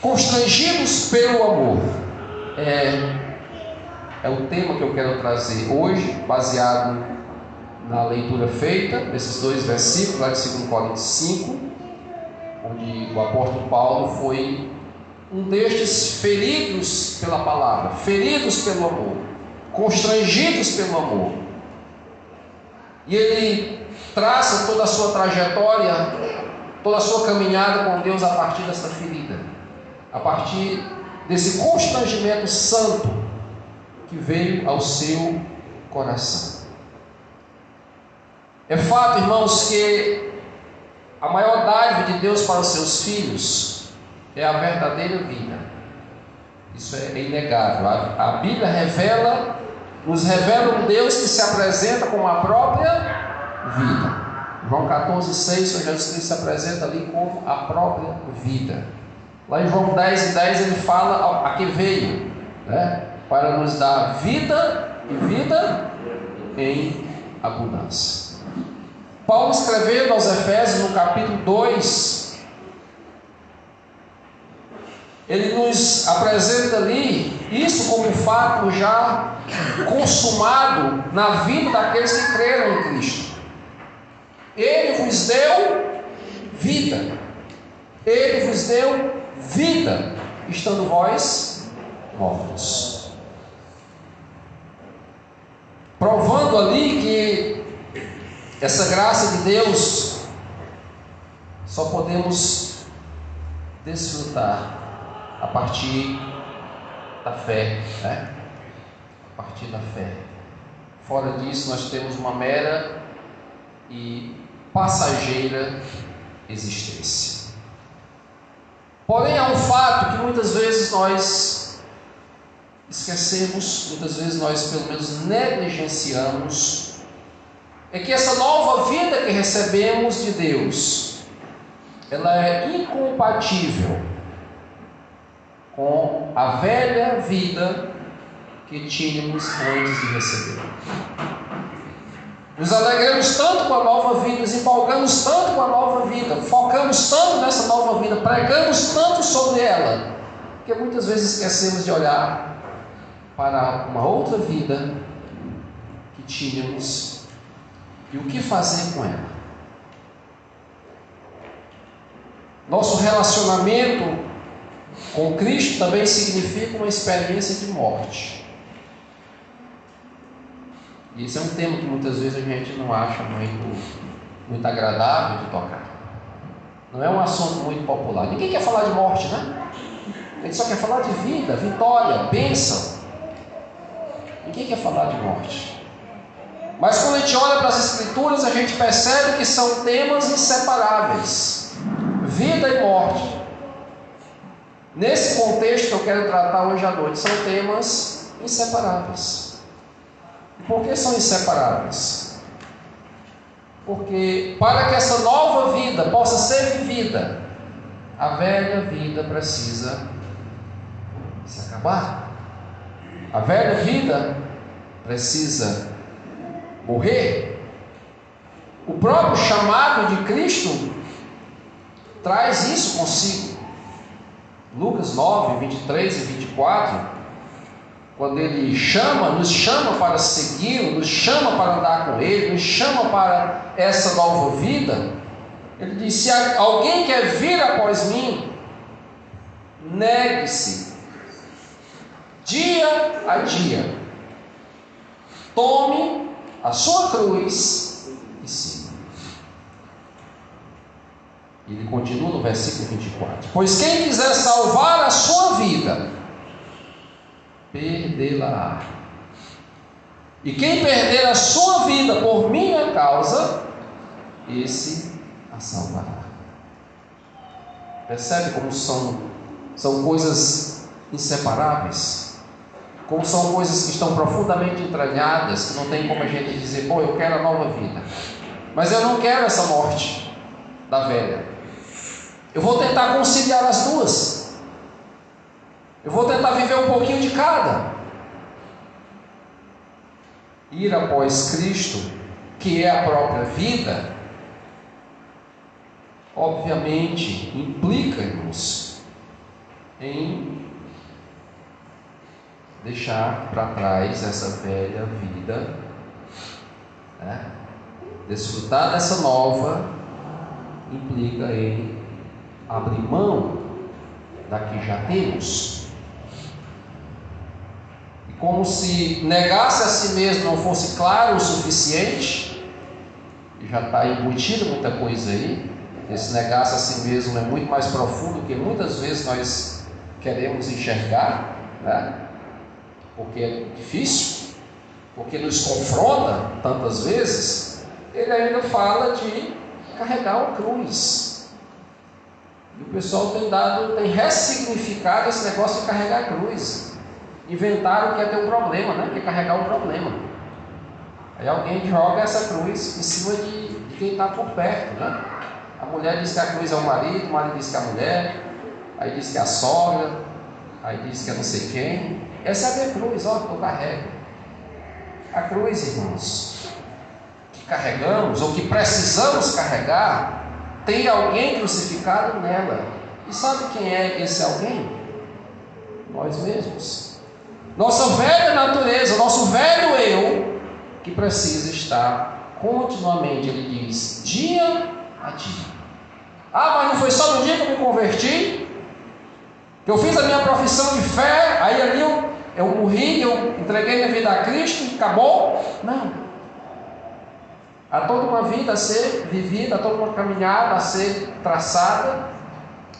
Constrangidos pelo amor. É o tema que eu quero trazer hoje, baseado na leitura feita, desses dois versículos, lá de 2 Coríntios 5, onde o apóstolo Paulo foi um destes feridos pela palavra, feridos pelo amor, constrangidos pelo amor. E ele traça toda a sua trajetória, toda a sua caminhada com Deus a partir dessa ferida, a partir desse constrangimento santo que veio ao seu coração. É fato, irmãos, que a maior dádiva de Deus para os seus filhos é a verdadeira vida. Isso é inegável. A Bíblia nos revela um Deus que se apresenta como a própria vida. João 14,6, o Senhor Jesus Cristo se apresenta ali como a própria vida. Lá em João 10,10 ele fala a que veio, para nos dar vida e vida em abundância. Paulo, escrevendo aos Efésios no capítulo 2, ele nos apresenta ali isso como um fato já consumado na vida daqueles que creram em Cristo. Ele vos deu vida. Ele vos deu vida, estando vós mortos. Provando ali que essa graça de Deus só podemos desfrutar a partir da fé, A partir da fé. Fora disso, nós temos uma mera e passageira existência. Porém, há um fato que muitas vezes nós esquecemos, muitas vezes nós pelo menos negligenciamos, é que essa nova vida que recebemos de Deus, ela é incompatível com a velha vida que tínhamos antes de receber. Nos alegramos tanto com a nova vida, nos empolgamos tanto com a nova vida, focamos tanto nessa nova vida, pregamos tanto sobre ela, que muitas vezes esquecemos de olhar para uma outra vida que tínhamos e o que fazer com ela. Nosso relacionamento com Cristo também significa uma experiência de morte. E esse é um tema que muitas vezes a gente não acha muito agradável de tocar. Não é um assunto muito popular. Ninguém quer falar de morte, né? A gente só quer falar de vida, vitória, bênção. Ninguém quer falar de morte. Mas quando a gente olha para as Escrituras, a gente percebe que são temas inseparáveis. Vida e morte. Nesse contexto que eu quero tratar hoje à noite, são temas inseparáveis. Por que são inseparáveis? Porque para que essa nova vida possa ser vivida, a velha vida precisa se acabar. A velha vida precisa morrer. O próprio chamado de Cristo traz isso consigo. Lucas 9, 23 e 24, quando Ele nos chama para segui-lo, nos chama para andar com Ele, nos chama para essa nova vida, Ele diz: se alguém quer vir após mim, negue-se, dia a dia, tome a sua cruz e siga. Ele continua no versículo 24: pois quem quiser salvar a sua vida, perdê-la-á. E quem perder a sua vida por minha causa, esse a salvará. Percebe como são coisas inseparáveis? Como são coisas que estão profundamente entranhadas, que não tem como a gente dizer: eu quero a nova vida, mas eu não quero essa morte da velha. Eu vou tentar conciliar as duas. Eu vou tentar viver um pouquinho de cada. Ir após Cristo, que é a própria vida, obviamente implica-nos em deixar para trás essa velha vida, né? Desfrutar dessa nova implica em abrir mão da que já temos. E como se negasse a si mesmo não fosse claro o suficiente, e já está embutido muita coisa aí. Esse negar-se a si mesmo é muito mais profundo que muitas vezes nós queremos enxergar, né? Porque é difícil, porque nos confronta tantas vezes. Ele ainda fala de carregar a cruz. E o pessoal tem ressignificado esse negócio de carregar a cruz. Inventaram que é ter um problema, né? Que é carregar um problema. Aí alguém joga essa cruz em cima de quem está por perto, né? A mulher diz que a cruz é o marido diz que é a mulher, aí diz que é a sogra, aí diz que é não sei quem. Essa é a minha cruz, ó, que eu carrego. A cruz, irmãos, que carregamos, ou que precisamos carregar, tem alguém crucificado nela. E sabe quem é esse alguém? Nós mesmos. Nossa velha natureza, nosso velho eu, que precisa estar continuamente, ele diz, dia a dia. Ah, mas não foi só no dia que eu me converti, que eu fiz a minha profissão de fé, aí ali eu morri, eu entreguei minha vida a Cristo e acabou? Não. Há toda uma vida a ser vivida, há toda uma caminhada a ser traçada,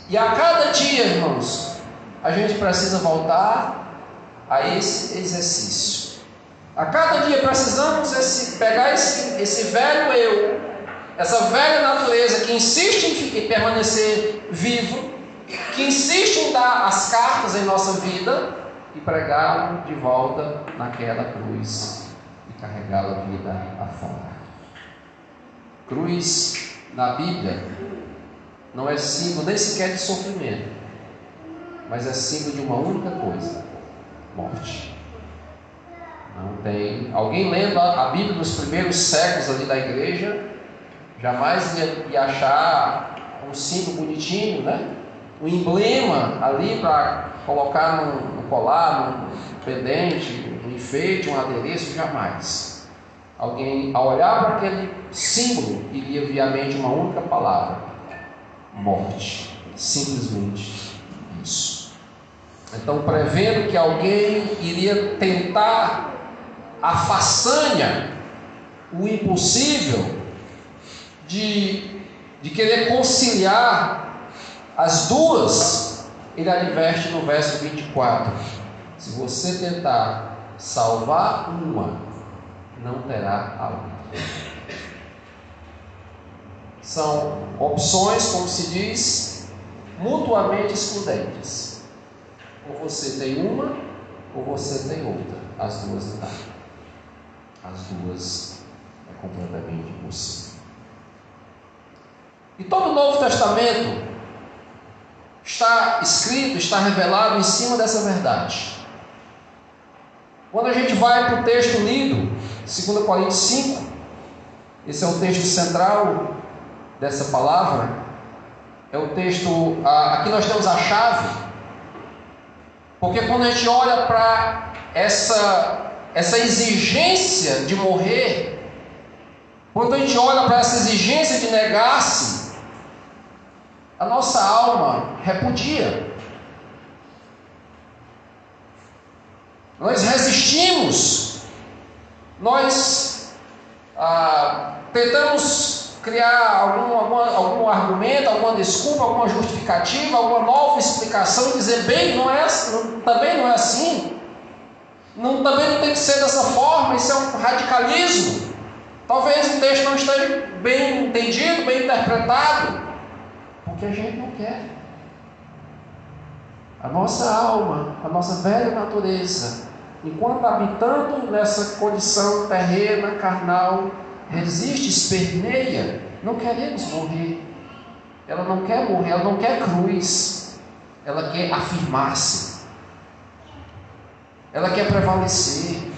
e a cada dia, irmãos, a gente precisa voltar a esse exercício. A cada dia precisamos pegar esse velho eu, essa velha natureza que insiste em permanecer vivo, que insiste em dar as cartas em nossa vida e pregá-lo de volta naquela cruz e carregá-lo a vida afora. Cruz na Bíblia não é símbolo nem sequer de sofrimento, mas é símbolo de uma única coisa: morte. Não tem alguém lendo a Bíblia nos primeiros séculos ali da igreja jamais ia achar um símbolo bonitinho, né? Um emblema ali para colocar no colar, no pendente, um enfeite, um adereço, jamais. Alguém, ao olhar para aquele símbolo, iria vir à mente uma única palavra: morte. Simplesmente isso. Então, prevendo que alguém iria tentar a façanha, o impossível, de querer conciliar as duas, ele adverte no verso 24: se você tentar salvar uma, não terá a outra. São opções, como se diz, mutuamente excludentes. Ou você tem uma, ou você tem outra. As duas não dá. As duas é completamente impossível. E todo o Novo Testamento está escrito, está revelado em cima dessa verdade. Quando a gente vai para o texto lido, 2 Coríntios 5, esse é o texto central dessa palavra, é o texto, aqui nós temos a chave, porque quando a gente olha para essa exigência de morrer, quando a gente olha para essa exigência de negar-se, a nossa alma repudia. Nós resistimos, nós tentamos criar algum argumento, alguma desculpa, alguma justificativa, alguma nova explicação, e dizer, bem, também não é assim, também não tem que ser dessa forma, isso é um radicalismo. Talvez o texto não esteja bem entendido, bem interpretado, porque a gente não quer. A nossa alma, a nossa velha natureza, enquanto habitando nessa condição terrena, carnal, resiste, esperneia. Não queremos morrer. Ela não quer morrer, ela não quer cruz. Ela quer afirmar-se. Ela quer prevalecer.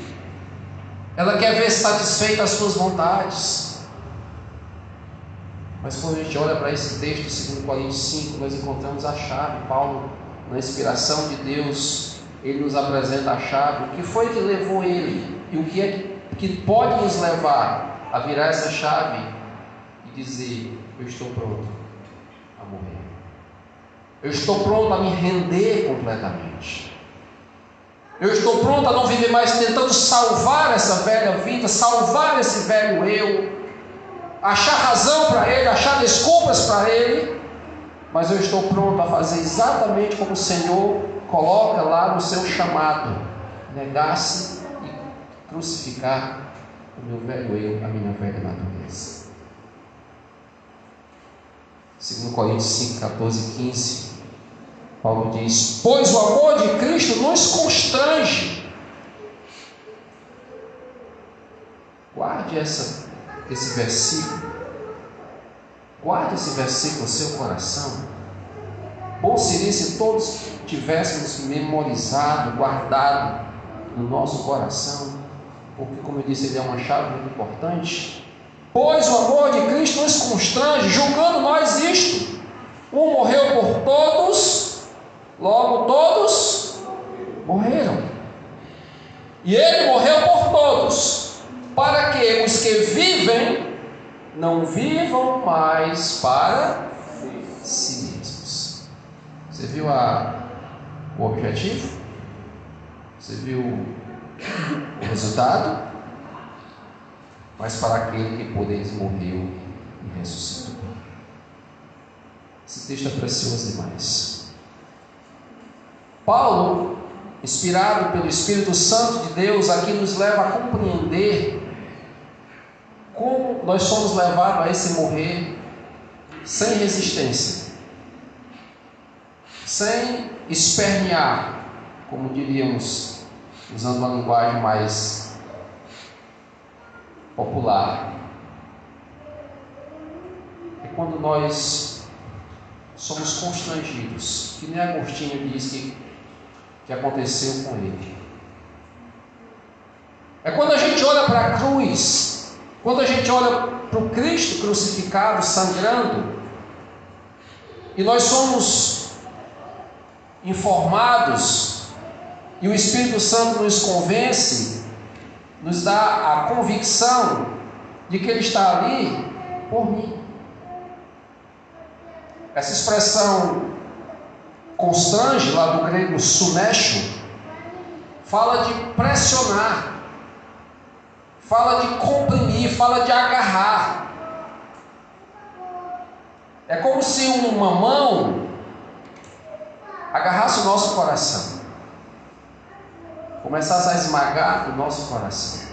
Ela quer ver satisfeita as suas vontades. Mas quando a gente olha para esse texto de 2 Coríntios 5, nós encontramos a chave. Paulo na inspiração de Deus, ele nos apresenta a chave. O que foi que levou ele? E o que é que pode nos levar a virar essa chave e dizer: eu estou pronto a morrer. Eu estou pronto a me render completamente. Eu estou pronto a não viver mais tentando salvar essa velha vida, salvar esse velho eu, achar razão para ele, achar desculpas para ele, mas eu estou pronto a fazer exatamente como o Senhor coloca lá no seu chamado: negar-se e crucificar o meu velho eu, a minha velha natureza. 2 Coríntios 5, 14 e 15, Paulo diz: pois o amor de Cristo nos constrange. Guarde esse versículo. Guarde esse versículo no seu coração. Bom seria se todos tivéssemos memorizado, guardado no nosso coração, porque, como eu disse, ele é uma chave muito importante. Pois o amor de Cristo nos constrange, julgando nós isto: um morreu por todos, logo todos morreram. E ele morreu por todos, para que os que vivem não vivam mais para si mesmos. Você viu o objetivo? Você viu o resultado? Mas para aquele que por eles morreu e ressuscitou. Esse texto é precioso demais. Paulo, inspirado pelo Espírito Santo de Deus, aqui nos leva a compreender como nós somos levados a esse morrer sem resistência, sem espernear, como diríamos, usando uma linguagem mais popular. É quando nós somos constrangidos, que nem Agostinho diz que aconteceu com ele. É quando a gente olha para a cruz, quando a gente olha para o Cristo crucificado, sangrando, e nós somos informados, e o Espírito Santo nos convence, nos dá a convicção de que Ele está ali por mim. Essa expressão constrange, lá do grego sunesho, fala de pressionar, fala de comprimir, fala de agarrar. É como se uma mão agarrasse o nosso coração, começasse a esmagar o nosso coração.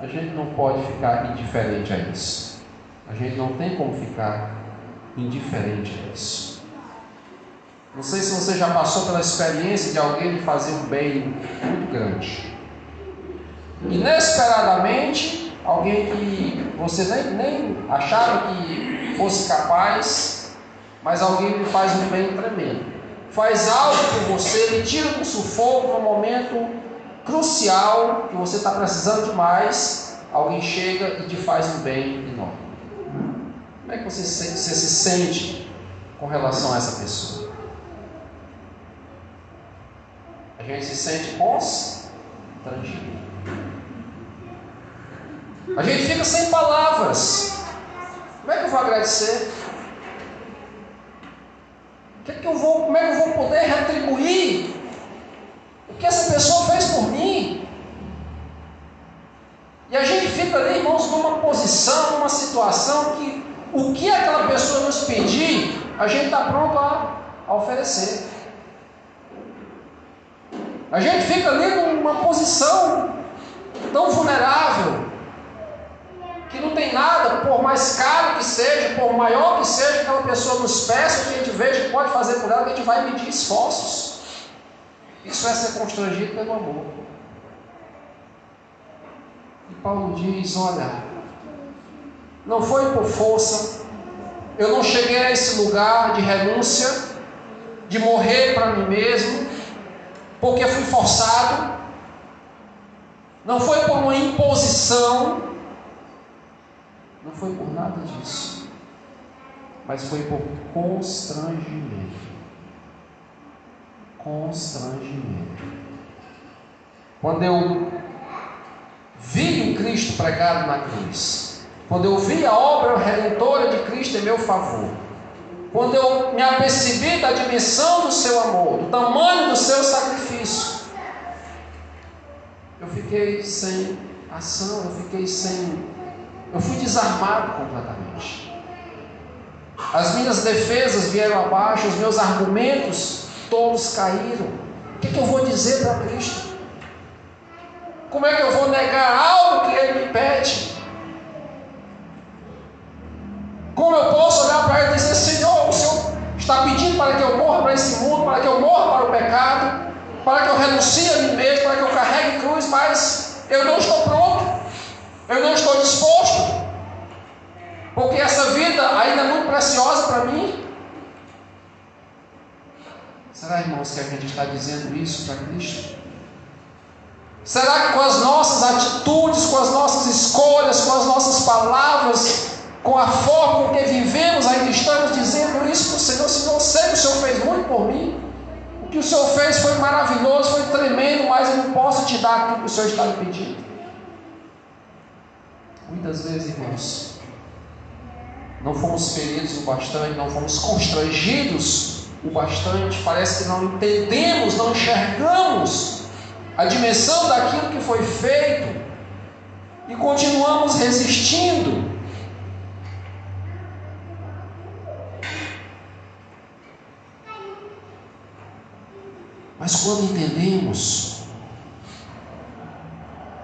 A gente não pode ficar indiferente a isso. A gente não tem como ficar indiferente a isso. Não sei se você já passou pela experiência de alguém lhe fazer um bem muito grande. Inesperadamente, alguém que você nem achava que fosse capaz, mas alguém lhe faz um bem tremendo. Faz algo por você, lhe tira do sufoco num momento crucial, que você está precisando demais, alguém chega e te faz um bem enorme. Como é que você se sente com relação a essa pessoa? A gente se sente constrangido. A gente fica sem palavras. Como é que eu vou agradecer? Como é que eu vou poder retribuir o que essa pessoa fez por mim? E a gente fica ali, irmãos, numa posição, numa situação que o que aquela pessoa nos pedir, a gente está pronto a oferecer. A gente fica ali numa posição tão vulnerável, que não tem nada, por mais caro que seja, por maior que seja, que aquela pessoa nos peça, que a gente veja que pode fazer por ela, que a gente vai medir esforços. Isso é ser constrangido pelo amor. E Paulo diz: olha, não foi por força, eu não cheguei a esse lugar de renúncia, de morrer para mim mesmo, porque fui forçado, não foi por uma imposição, não foi por nada disso, mas foi por constrangimento. constrangimento. Quando eu vi o Cristo pregado na cruz, quando eu vi a obra redentora de Cristo em meu favor, quando eu me apercebi da dimensão do seu amor, do tamanho do seu sacrifício, eu fiquei sem ação, eu fui desarmado completamente. As minhas defesas vieram abaixo, os meus argumentos todos caíram. O que eu vou dizer para Cristo? Como é que eu vou negar algo que Ele me pede? Como eu posso olhar para Ele e dizer: Senhor, o Senhor está pedindo para que eu morra para esse mundo, para que eu morra para o pecado, para que eu renuncie a mim mesmo, para que eu carregue cruz, mas eu não estou pronto, eu não estou disposto, porque essa vida ainda é muito preciosa para mim. Será, irmãos, que a gente está dizendo isso para Cristo? Será que com as nossas atitudes, com as nossas escolhas, com as nossas palavras, com a forma com que vivemos, ainda estamos dizendo isso para o Senhor? Senhor, eu sei que o Senhor fez muito por mim, o que o Senhor fez foi maravilhoso, foi tremendo, mas eu não posso te dar aquilo que o Senhor está me pedindo. Muitas vezes, irmãos, não fomos feridos o bastante, não fomos constrangidos o bastante, parece que não entendemos, não enxergamos a dimensão daquilo que foi feito e continuamos resistindo. Mas quando entendemos,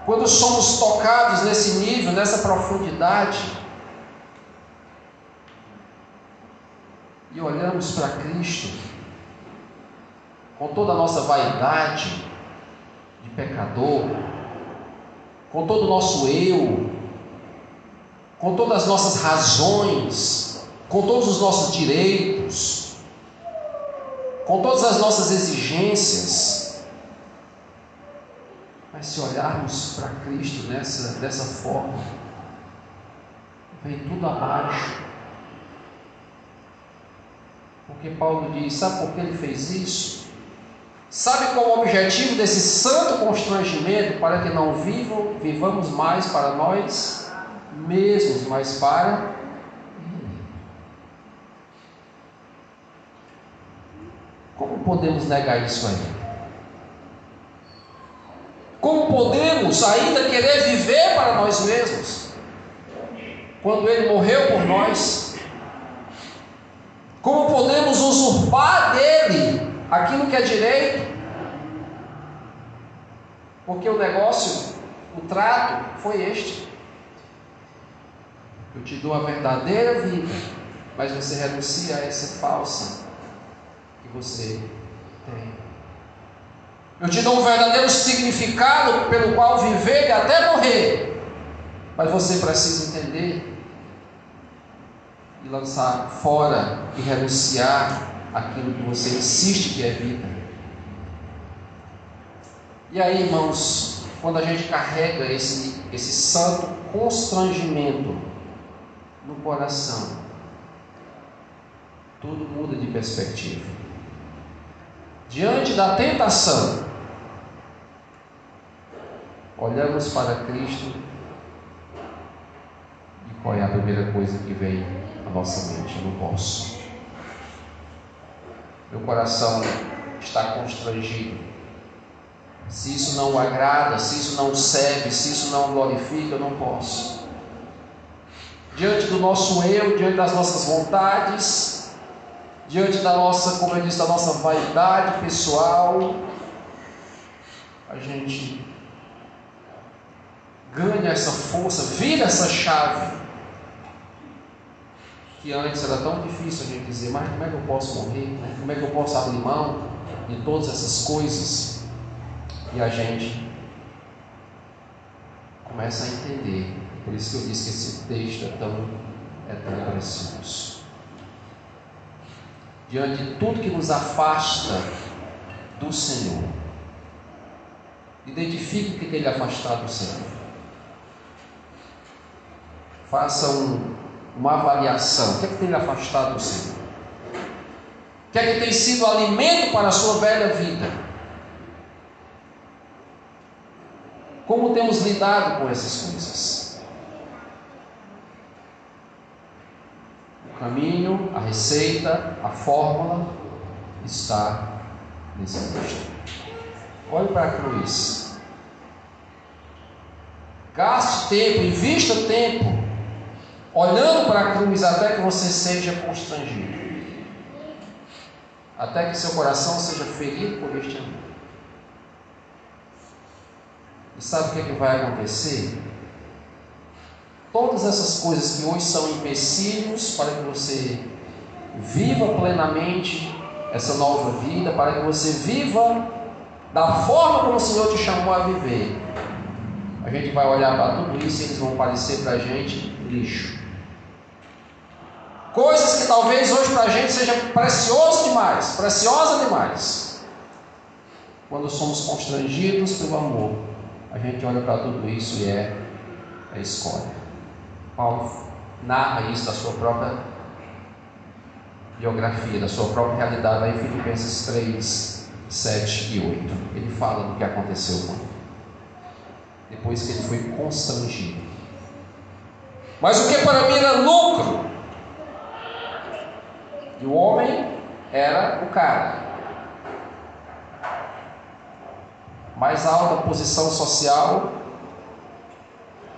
quando somos tocados nesse nível, nessa profundidade, e olhamos para Cristo com toda a nossa vaidade de pecador, com todo o nosso eu, com todas as nossas razões, com todos os nossos direitos, com todas as nossas exigências, mas se olharmos para Cristo dessa forma, vem tudo abaixo. Porque Paulo diz: sabe por que ele fez isso? Sabe qual é o objetivo desse santo constrangimento? Para que não vivamos mais para nós mesmos, mas para Ele. Como podemos negar isso a Ele? Como podemos ainda querer viver para nós mesmos, quando Ele morreu por nós? Como podemos usurpar dele aquilo que é direito? Porque o negócio, o trato foi este: eu te dou a verdadeira vida, mas você renuncia a essa falsa que você tem. Eu te dou um verdadeiro significado pelo qual viver e até morrer, mas você precisa entender e lançar fora e renunciar aquilo que você insiste que é vida. E aí, irmãos, quando a gente carrega esse santo constrangimento no coração, tudo muda de perspectiva. Diante da tentação, olhamos para Cristo e qual é a primeira coisa que vem à nossa mente? Eu não posso. Meu coração está constrangido. Se isso não o agrada, se isso não o serve, se isso não o glorifica, eu não posso. Diante do nosso eu, diante das nossas vontades, diante da nossa, como eu disse, da nossa vaidade pessoal, a gente ganha essa força, vira essa chave, que antes era tão difícil a gente dizer: mas como é que eu posso morrer? Né? Como é que eu posso abrir mão de todas essas coisas? E a gente começa a entender. Por isso que eu disse que esse texto é tão precioso. Diante de tudo que nos afasta do Senhor, identifique o que tem lhe afastado do Senhor. Faça uma avaliação. O que é que tem lhe afastado do Senhor? que é que tem sido alimento para a sua velha vida? Como temos lidado com essas coisas? O caminho, a receita, a fórmula está nesse texto. Olhe para a cruz. Gaste tempo, invista tempo, olhando para a cruz até que você seja constrangido. Até que seu coração seja ferido por este amor. E sabe o que vai acontecer? Todas essas coisas que hoje são empecilhos para que você viva plenamente essa nova vida, para que você viva da forma como o Senhor te chamou a viver. A gente vai olhar para tudo isso e eles vão parecer para a gente lixo. Coisas que talvez hoje para a gente seja preciosa demais. Quando somos constrangidos pelo amor, a gente olha para tudo isso e é escolha. Paulo narra isso da sua própria biografia, da sua própria realidade, lá em Filipenses 3, 7 e 8. Ele fala do que aconteceu com ele, depois que ele foi constrangido. Mas o que para mim era lucro, e o homem era o cara, mais alta posição social,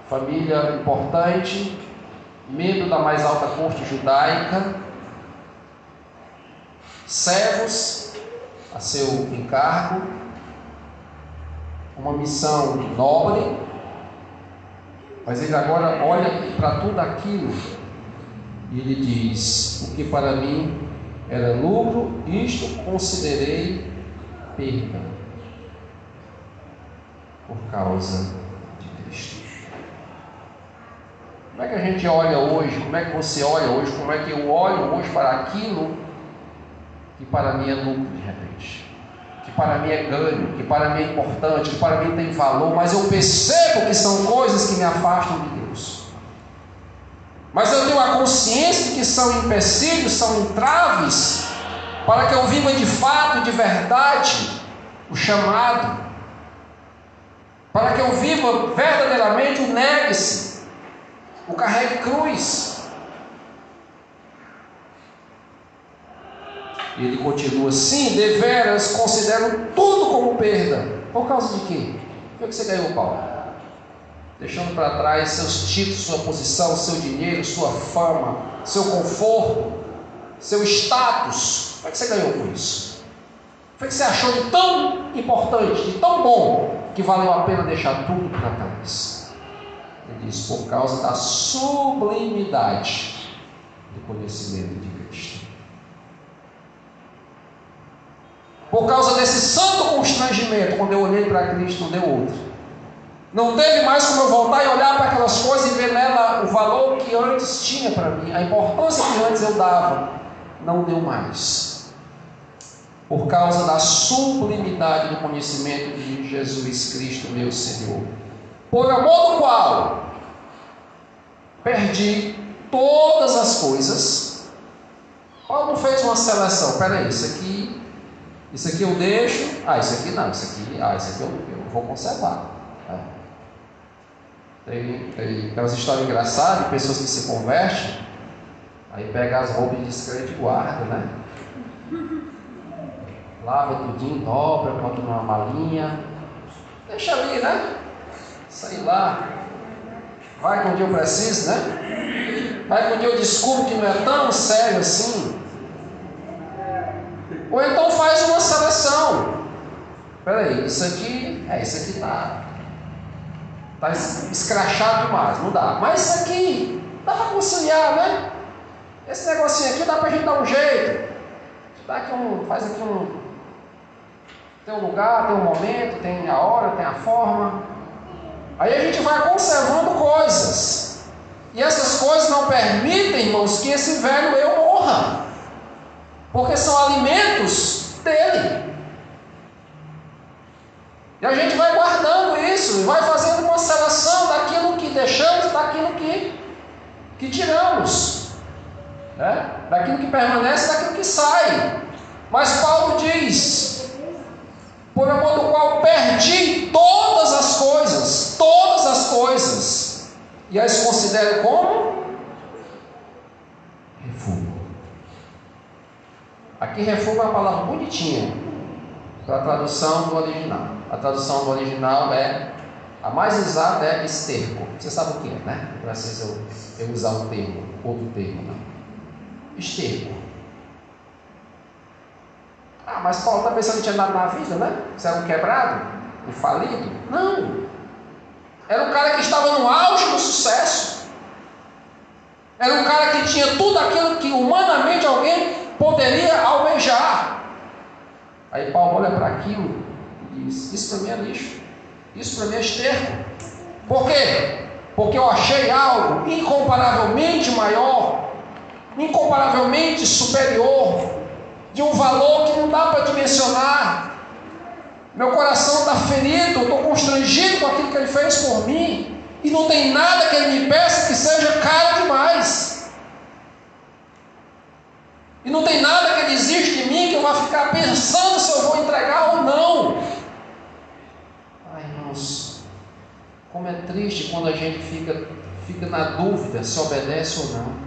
família importante, membro da mais alta corte judaica, servos a seu encargo, uma missão nobre, mas ele agora olha para tudo aquilo e ele diz: o que para mim era lucro, isto considerei perda por causa de Cristo. Como é que a gente olha hoje? Como é que você olha hoje? Como é que eu olho hoje para aquilo que para mim é lucro de repente? Que para mim é ganho, que para mim é importante, que para mim tem valor, mas eu percebo que são coisas que me afastam de Deus. Mas eu tenho a consciência de que são empecilhos, são entraves, para que eu viva de fato e de verdade o chamado, para que eu viva verdadeiramente o negue-se, o carregue cruz. E ele continua assim: deveras considero tudo como perda. Por causa de quê? O que você ganhou, Paulo? Deixando para trás seus títulos, sua posição, seu dinheiro, sua fama, seu conforto, seu status. O que você ganhou com isso? O que você achou de tão importante, de tão bom, que valeu a pena deixar tudo para trás? Ele diz: por causa da sublimidade do conhecimento de Cristo. Por causa desse santo constrangimento, quando eu olhei para Cristo, não deu outro. Não teve mais como eu voltar e olhar para aquelas coisas e ver nela o valor que antes tinha para mim, a importância que antes eu dava. Não deu mais. Por causa da sublimidade do conhecimento de Jesus Cristo, meu Senhor. Por amor do qual perdi todas as coisas. Paulo não fez uma seleção. Espera aí, isso aqui eu deixo, isso aqui não, isso aqui eu vou conservar. Tem aquelas histórias engraçadas de pessoas que se convertem, aí pega as roupas de descrente e guarda, né? Lava tudinho, dobra, bota numa malinha, deixa ali, né? Sei lá, vai que um dia eu preciso, né? Vai que um dia eu descubro que não é tão sério assim. Ou então faz uma seleção. Espera aí, isso aqui está escrachado demais, não dá. Mas isso aqui dá para conciliar, né? Esse negocinho aqui dá para a gente dar um jeito. Faz aqui tem um lugar, tem um momento, tem a hora, tem a forma. Aí a gente vai conservando coisas. E essas coisas não permitem, irmãos, que esse velho eu morra. Porque são alimentos dele. E a gente vai guardando isso e vai fazendo uma seleção daquilo que deixamos, daquilo que tiramos, né? Daquilo que permanece, daquilo que sai. Mas Paulo diz: por amor do qual perdi todas as coisas, e as considero como refúgio. Aqui refúgio é uma palavra bonitinha para a tradução do original. A tradução do original a mais exata é esterco. Você sabe o que é, né? Não precisa eu usar um termo, outro termo, não. Esterco. Mas Paulo também não tinha nada na vida, né? Você era um quebrado, um falido? Não. Era um cara que estava no auge do sucesso. Era um cara que tinha tudo aquilo que humanamente alguém poderia almejar. Aí Paulo olha para aquilo e diz: isso para mim é lixo, isso para mim é esterco. Por quê? Porque eu achei algo incomparavelmente maior, incomparavelmente superior, de um valor que não dá para dimensionar. Meu coração está ferido, eu estou constrangido com aquilo que Ele fez por mim, e não tem nada que Ele me peça que seja caro demais. E não tem nada que Ele exige de mim que eu vá ficar pensando se eu vou entregar ou não. Irmãos, como é triste quando a gente fica na dúvida se obedece ou não.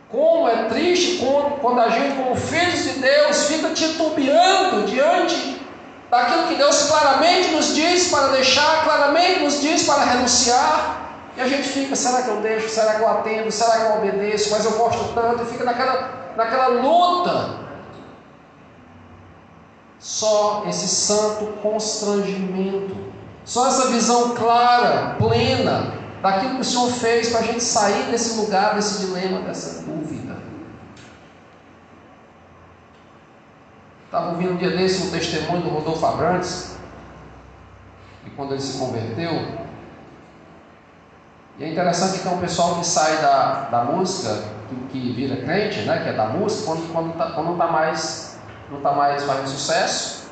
Como é triste quando a gente, como filhos de Deus, fica titubeando diante daquilo que Deus claramente nos diz para deixar, claramente nos diz para renunciar. E a gente fica: será que eu deixo? Será que eu atendo? Será que eu obedeço? Mas eu gosto tanto. E fica naquela luta. Só esse santo constrangimento, só essa visão clara, plena, daquilo que o Senhor fez para a gente sair desse lugar, desse dilema, dessa dúvida. Estava ouvindo um dia desse um testemunho do Rodolfo Abrantes, e quando ele se converteu. E é interessante que tem um pessoal que sai da música, que vira crente, né, que é da música, quando não está mais fazendo sucesso,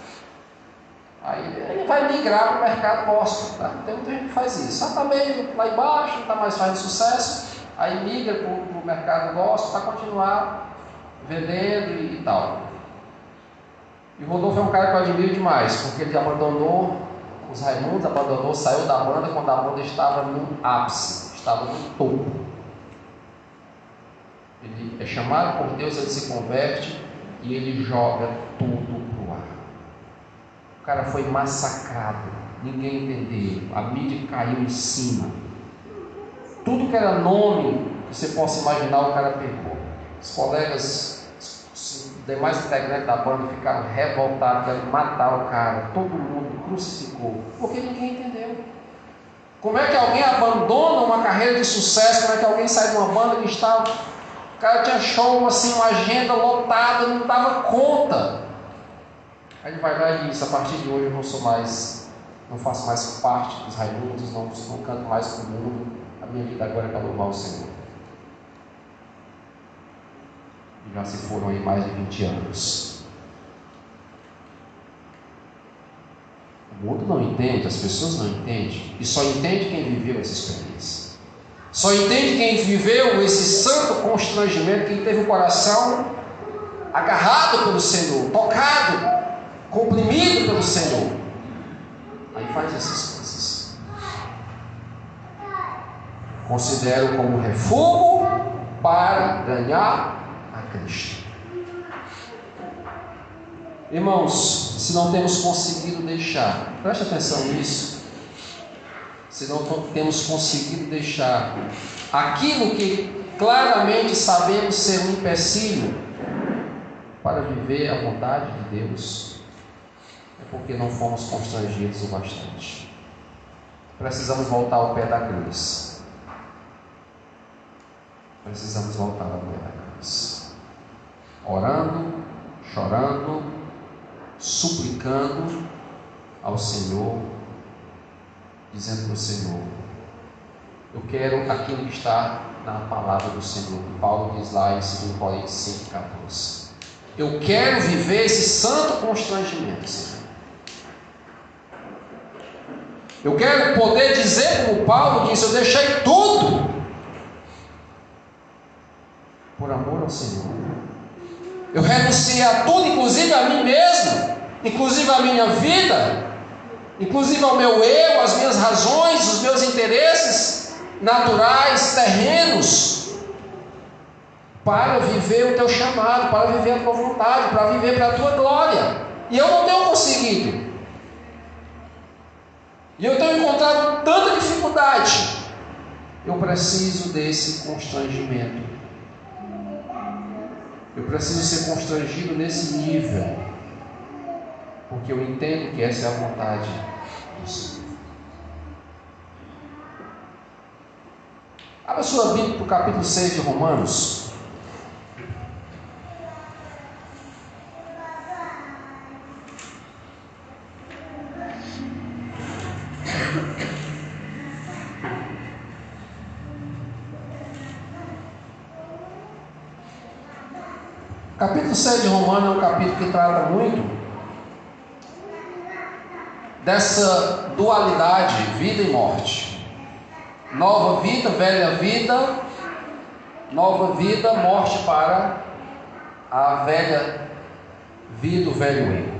aí ele vai migrar para o mercado gospel. Tá? Tem muita gente que faz isso. Só está meio lá embaixo, não está mais fazendo sucesso, aí migra para o mercado gospel para continuar vendendo e tal. E o Rodolfo é um cara que eu admiro demais, porque ele abandonou os Raimundos, saiu da banda quando a banda estava no ápice, estava no topo. Ele é chamado por Deus, ele se converte e ele joga tudo pro ar. O cara foi massacrado, ninguém entendeu, a mídia caiu em cima. Tudo que era nome que você possa imaginar, o cara pegou. Os colegas, os demais integrantes da banda ficaram revoltados, querendo matar o cara. Todo mundo crucificou, porque ninguém entendeu. Como é que alguém abandona uma carreira de sucesso? Como é que alguém sai de uma banda que estava... O cara tinha show, assim, uma agenda lotada, não dava conta. Aí ele vai lá e diz: a partir de hoje eu não faço mais parte dos Raimundos, não canto mais com o mundo, a minha vida agora é para louvar o Senhor. E já se foram aí mais de 20 anos. O mundo não entende, as pessoas não entendem, e só entende quem viveu essa experiência. Só entende quem viveu esse santo constrangimento, quem teve o coração agarrado pelo Senhor, tocado, comprimido pelo Senhor. Aí faz essas coisas. Considero como refúgio para ganhar a Cristo. Irmãos, se não temos conseguido deixar, preste atenção nisso, se não temos conseguido deixar aquilo que claramente sabemos ser um empecilho para viver a vontade de Deus, é porque não fomos constrangidos o bastante. Precisamos voltar ao pé da cruz. Precisamos voltar ao pé da cruz. Orando, chorando, suplicando ao Senhor, dizendo para o Senhor: eu quero aquilo que está na palavra do Senhor, que Paulo diz lá em 2 Coríntios 5,14. Eu quero viver esse santo constrangimento, Senhor. Eu quero poder dizer, como Paulo disse: eu deixei tudo por amor ao Senhor. Eu renunciei a tudo, inclusive a mim mesmo, inclusive a minha vida, inclusive ao meu eu, as minhas razões, os meus interesses naturais, terrenos, para viver o teu chamado, para viver a tua vontade, para viver para a tua glória. E eu não tenho conseguido. E eu tenho encontrado tanta dificuldade. Eu preciso desse constrangimento. Eu preciso ser constrangido nesse nível, porque eu entendo que essa é a vontade do Senhor. Abra sua Bíblia para o capítulo 6 de Romanos. O capítulo 6 de Romanos é um capítulo que trata muito dessa dualidade, vida e morte. Nova vida, velha vida, nova vida, morte para a velha vida, o velho eu.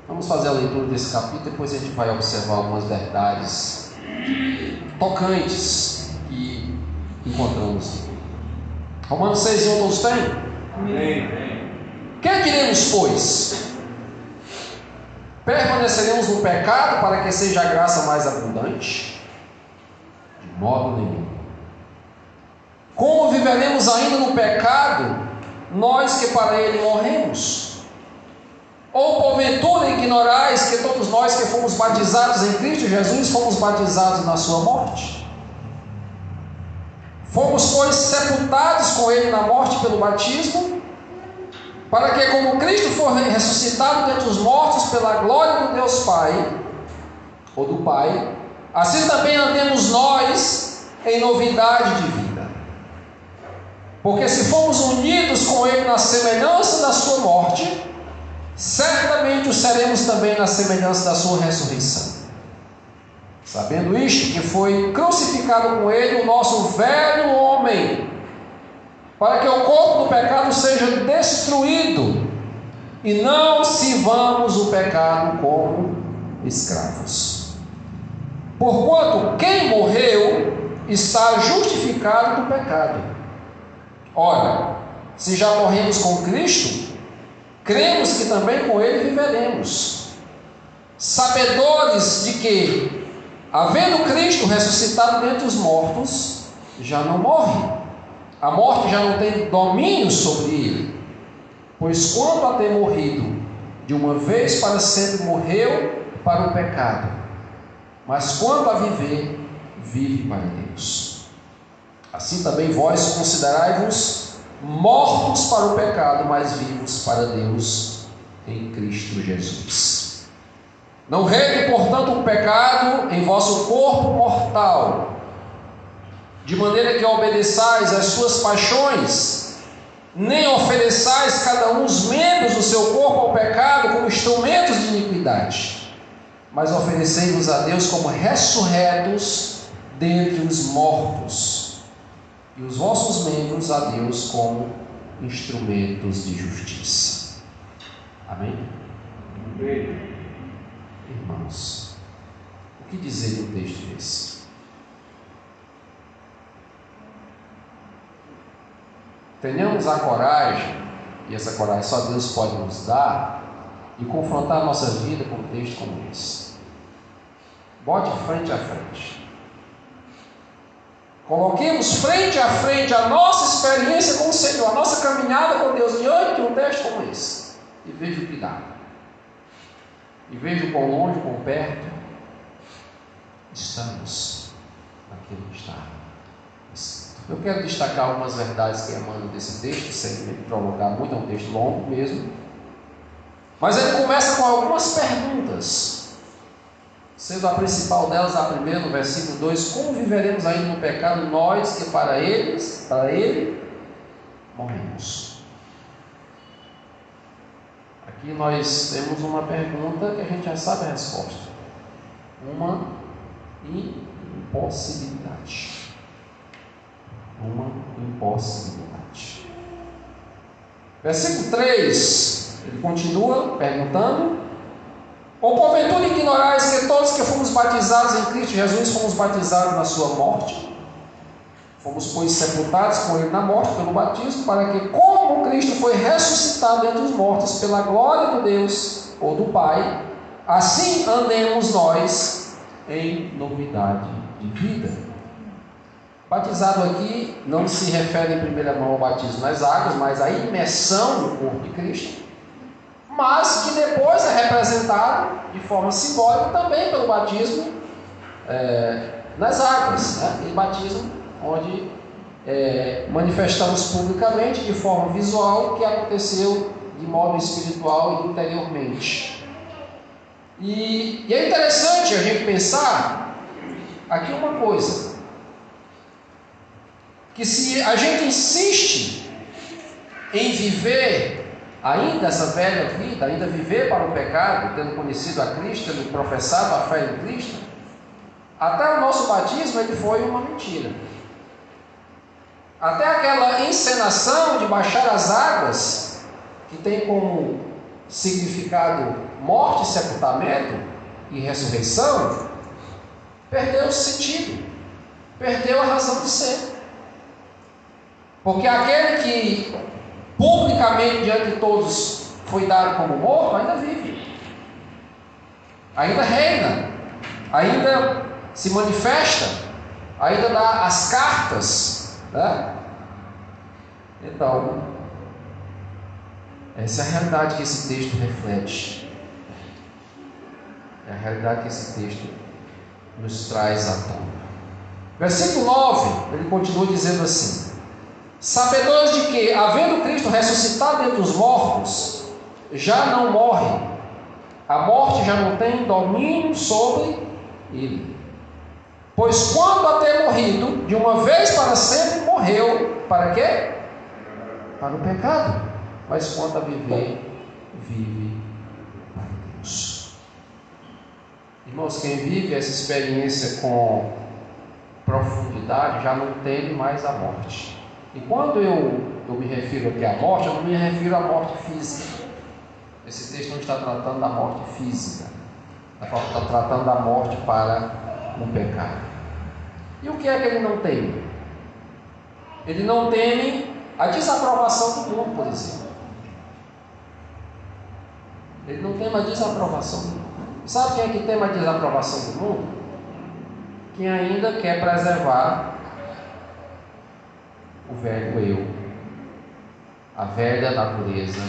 Vamos fazer a leitura desse capítulo, depois a gente vai observar algumas verdades tocantes que encontramos. Romanos 6:1, todos têm? Amém. Que diremos, pois? Permaneceremos no pecado para que seja a graça mais abundante? De modo nenhum. Como viveremos ainda no pecado, nós que para ele morremos? Ou porventura ignorais que todos nós que fomos batizados em Cristo Jesus, fomos batizados na sua morte? Fomos, pois, sepultados com ele na morte pelo batismo, para que, como Cristo for ressuscitado dentre os mortos pela glória do Deus Pai, ou do Pai, assim também andemos nós em novidade de vida. Porque se fomos unidos com ele na semelhança da sua morte, certamente o seremos também na semelhança da sua ressurreição. Sabendo isto, que foi crucificado com ele o nosso velho homem, para que o corpo do pecado seja destruído, e não sirvamos o pecado como escravos. Porquanto quem morreu está justificado do pecado. Ora, se já morremos com Cristo, cremos que também com ele viveremos, sabedores de que, havendo Cristo ressuscitado dentre os mortos, já não morre. A morte já não tem domínio sobre ele. Pois quanto a ter morrido, de uma vez para sempre morreu para o pecado. Mas quanto a viver, vive para Deus. Assim também vós considerai-vos mortos para o pecado, mas vivos para Deus em Cristo Jesus. Não reine, portanto, o pecado em vosso corpo mortal, de maneira que obedeçais às suas paixões, nem ofereçais cada um os membros do seu corpo ao pecado como instrumentos de iniquidade, mas oferecei-vos a Deus como ressurretos dentre os mortos, e os vossos membros a Deus como instrumentos de justiça. Amém? Amém. Irmãos, o que dizer do texto desse? Tenhamos a coragem, e essa coragem só Deus pode nos dar, de confrontar a nossa vida com um texto como esse. Bote frente a frente. Coloquemos frente a frente a nossa experiência com o Senhor, a nossa caminhada com Deus diante de um texto como esse, e veja o que dá. E veja quão longe, quão perto estamos naquilo que está escrito. Eu quero destacar algumas verdades que emanam desse texto, sem me prolongar muito, é um texto longo mesmo. Mas ele começa com algumas perguntas, sendo a principal delas a primeira, no versículo 2: como viveremos ainda no pecado, nós que para ele morremos? Aqui nós temos uma pergunta que a gente já sabe a resposta. Uma impossibilidade. Uma impossibilidade. Versículo 3, ele continua perguntando: ou porventura ignorais que todos que fomos batizados em Cristo Jesus fomos batizados na sua morte? Fomos, pois, sepultados com ele na morte pelo batismo, para que, como Cristo foi ressuscitado entre os mortos pela glória do Deus ou do Pai, assim andemos nós em novidade de vida. Batizado aqui não se refere em primeira mão ao batismo nas águas, mas à imersão no corpo de Cristo, mas que depois é representado de forma simbólica também pelo batismo nas águas, né? Aquele batismo onde manifestamos publicamente, de forma visual, o que aconteceu de modo espiritual e interiormente. E é interessante a gente pensar aqui uma coisa, que se a gente insiste em viver ainda essa velha vida, ainda viver para o pecado, tendo conhecido a Cristo, tendo professado a fé em Cristo, até o nosso batismo ele foi uma mentira. Até aquela encenação de baixar as águas, que tem como significado morte, sepultamento e ressurreição, perdeu o sentido, perdeu a razão de ser. Porque aquele que publicamente diante de todos foi dado como morto, ainda vive, ainda reina, ainda se manifesta, ainda dá as cartas, né? Então, essa é a realidade que esse texto reflete, é a realidade que esse texto nos traz à tona. Versículo 9, ele continua dizendo assim: sabedores de que, havendo Cristo ressuscitado dentre os mortos, já não morre, a morte já não tem domínio sobre ele. Pois quando a ter morrido, de uma vez para sempre morreu, para quê? Para o pecado. Mas quando a viver, vive para Deus. Irmãos, quem vive essa experiência com profundidade já não teme mais a morte. E quando eu me refiro aqui à morte, eu não me refiro à morte física. Esse texto não está tratando da morte física, está tratando da morte para o pecado. E o que é que ele não teme? Ele não teme a desaprovação do mundo, por exemplo. Ele não teme a desaprovação do mundo. Sabe quem é que teme a desaprovação do mundo? Quem ainda quer preservar o velho eu, a velha natureza.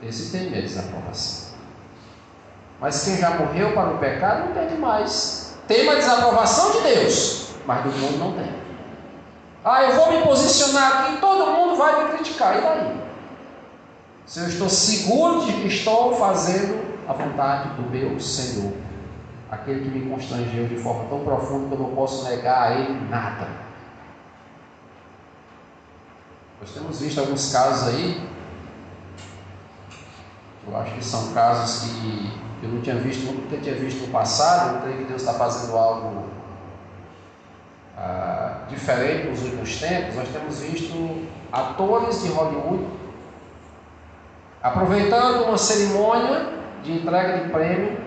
Esse teme a desaprovação. Mas quem já morreu para o pecado não teme mais. Teme a desaprovação de Deus, mas do mundo não tem. Eu vou me posicionar aqui e todo mundo vai me criticar. E daí? Se eu estou seguro de que estou fazendo a vontade do meu Senhor, aquele que me constrangeu de forma tão profunda que eu não posso negar a Ele nada. Nós temos visto alguns casos aí, eu acho que são casos que eu não tinha visto, nunca tinha visto no passado. Eu creio que Deus está fazendo algo diferente nos últimos tempos. Nós temos visto atores de Hollywood aproveitando uma cerimônia de entrega de prêmio